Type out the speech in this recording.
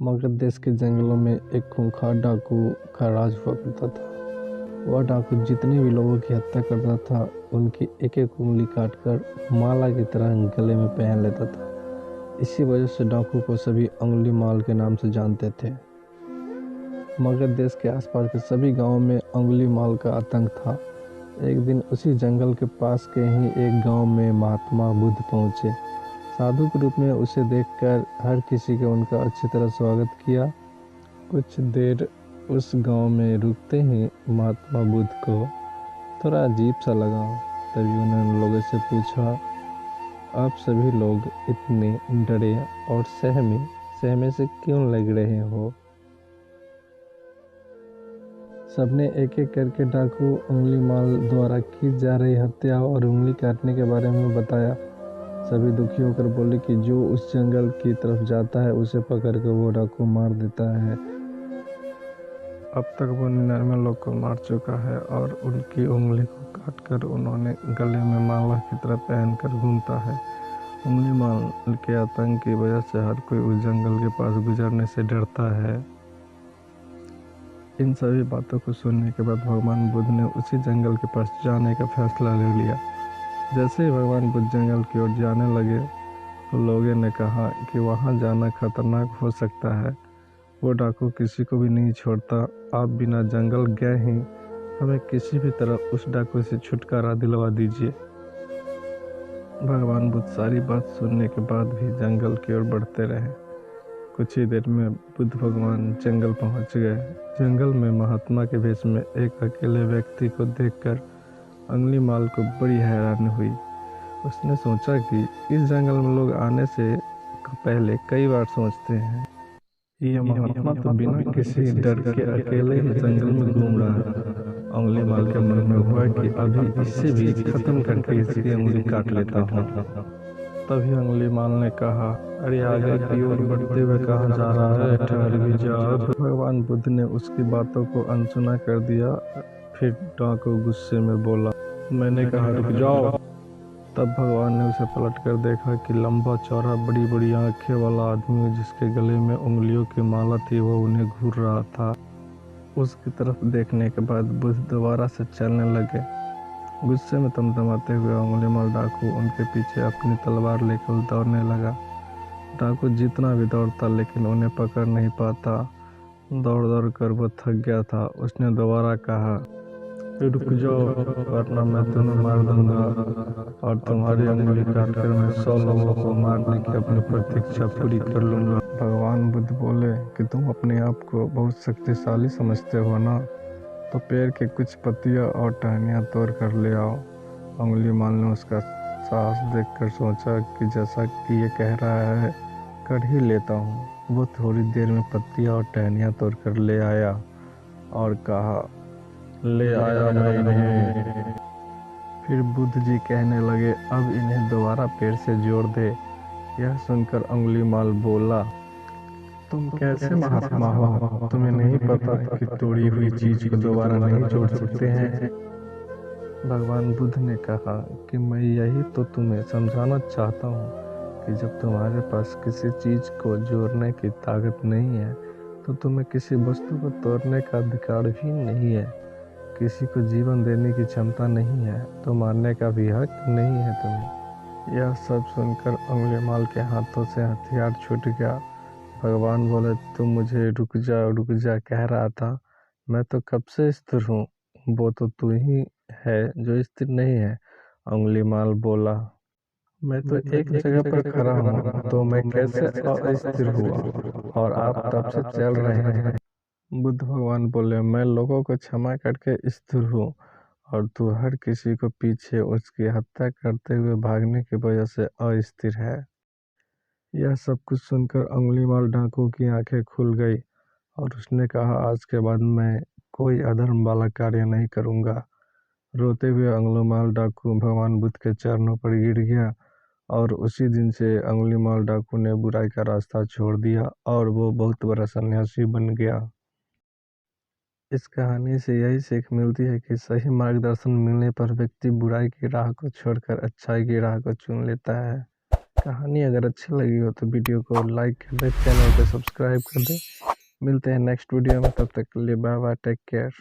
मगध देश के जंगलों में एक खूंखार डाकू का राज हुआ करता था। वह डाकू जितने भी लोगों की हत्या करता था उनकी एक एक उंगली काटकर माला की तरह गले में पहन लेता था। इसी वजह से डाकू को सभी अंगुली माल के नाम से जानते थे। मगध देश के आसपास के सभी गांवों में अंगुली माल का आतंक था। एक दिन उसी जंगल के पास के ही एक गांव में महात्मा बुद्ध पहुंचे। साधु के रूप में उसे देखकर हर किसी ने उनका अच्छी तरह स्वागत किया। कुछ देर उस गांव में रुकते ही महात्मा बुद्ध को थोड़ा अजीब सा लगा। तभी उन्होंने लोगों से पूछा, आप सभी लोग इतने डरे और सहमे से क्यों लग रहे हो? सबने एक एक करके डाकू उंगली माल द्वारा की जा रही हत्या और उंगली काटने के बारे में बताया। सभी दुखी होकर बोले कि जो उस जंगल की तरफ जाता है उसे पकड़कर वो डाकू मार देता है। अब तक वो 99 लोग को मार चुका है और उनकी उंगली को काटकर उन्होंने गले में माला की तरह पहनकर घूमता है। उंगली माल के आतंक की वजह से हर कोई उस जंगल के पास गुजरने से डरता है। इन सभी बातों को सुनने के बाद भगवान बुद्ध ने उसी जंगल के पास जाने का फैसला ले लिया। जैसे ही भगवान बुद्ध जंगल की ओर जाने लगे तो लोगों ने कहा कि वहां जाना खतरनाक हो सकता है। वो डाकू किसी को भी नहीं छोड़ता। आप बिना जंगल गए ही हमें किसी भी तरह उस डाकू से छुटकारा दिलवा दीजिए। भगवान बुद्ध सारी बात सुनने के बाद भी जंगल की ओर बढ़ते रहे। कुछ ही देर में बुद्ध भगवान जंगल पहुंच गए। जंगल में महात्मा के भेष में एक अकेले व्यक्ति को देखकर अंगुली माल को बड़ी हैरानी हुई। उसने सोचा कि इस जंगल में लोग आने से पहले कई बार सोचते हैं, ये महात्मा तो बिना किसी डर के अकेले ही जंगल में घूम रहा है। अंगुली माल के मन में हुआ कि अभी इससे भी खत्म करके इसकी उंगली काट लेता हूँ। तभी अंगुली माल ने कहा, अरे आगे की ओर बढ़ते हुए कहाँ जा रहा है, ठहर भी जाओ। भगवान बुद्ध ने उसकी बातों को अनसुना कर दिया। फिर डाकू गुस्से में बोला, मैंने कहा रुक जाओ। तब भगवान ने उसे पलट कर देखा कि लंबा चौड़ा बड़ी बड़ी आंखें वाला आदमी जिसके गले में उंगलियों की माला थी वो उन्हें घूर रहा था। उसकी तरफ देखने के बाद बुद्ध दोबारा से चलने लगे। गुस्से में तमतमाते हुए उंगली माल डाकू उनके पीछे अपनी तलवार लेकर दौड़ने लगा। डाकू जितना भी दौड़ता लेकिन उन्हें पकड़ नहीं पाता। दौड़ दौड़ कर वो थक गया था। उसने दोबारा कहा, रुक जाओ वरना मैं तुम्हें मार दूंगा और तुम्हारी उंगली काटकर मैं 100 लोगों को मारने की अपनी प्रतीक्षा पूरी कर लूंगा। भगवान बुद्ध बोले कि तुम अपने आप को बहुत शक्तिशाली समझते हो ना, तो पेड़ के कुछ पत्तियां और टहनियां तोड़ कर ले आओ। उंगली माल ने उसका साहस देखकर सोचा कि जैसा कि ये कह रहा है कर ही लेता हूँ। वो थोड़ी देर में पत्तियां और टहनियां तोड़ कर ले आया और कहा, ले आया मैं इन्हें। फिर बुद्ध जी कहने लगे, अब इन्हें दोबारा पेड़ से जोड़ दे। यह सुनकर अंगुली माल बोला, तुम कैसे महात्मा हो? तुम्हें नहीं पता कि तोड़ी हुई चीज को दोबारा नहीं जोड़ सकते हैं? भगवान बुद्ध ने कहा कि मैं यही तो तुम्हें समझाना चाहता हूँ कि जब तुम्हारे पास किसी चीज को जोड़ने की ताकत नहीं है तो तुम्हें किसी वस्तु को तोड़ने का अधिकार भी नहीं है। किसी को जीवन देने की क्षमता नहीं है तो मारने का भी हक नहीं है तुम्हें। यह सब सुनकर अंगुली माल के हाथों से हथियार छूट गया। भगवान बोले, तुम मुझे रुक जा कह रहा था। मैं तो कब से स्थिर हूँ, वो तो तू ही है जो स्थिर नहीं है। अंगुली माल बोला, मैं तो एक जगह पर खड़ा हूँ तो मैं कैसे अस्थिर हुआ और आप तब से चल रहे हैं। बुद्ध भगवान बोले, मैं लोगों को क्षमा करके स्थिर हूँ और तू हर किसी को पीछे उसकी हत्या करते हुए भागने की वजह से अस्थिर है। यह सब कुछ सुनकर अंगुली माल डाकू की आंखें खुल गई और उसने कहा, आज के बाद मैं कोई अधर्म वाला कार्य नहीं करूँगा। रोते हुए अंगुली माल डाकू भगवान बुद्ध के चरणों पर गिर गया और उसी दिन से अंगुली माल डाकू ने बुराई का रास्ता छोड़ दिया और वो बहुत बड़ा सन्यासी बन गया। इस कहानी से यही सीख मिलती है कि सही मार्गदर्शन मिलने पर व्यक्ति बुराई की राह को छोड़कर अच्छाई की राह को चुन लेता है। कहानी अगर अच्छी लगी हो तो वीडियो को लाइक कर दे, चैनल को सब्सक्राइब कर दे। मिलते हैं नेक्स्ट वीडियो में, तब तक के लिए बाय बाय, टेक केयर।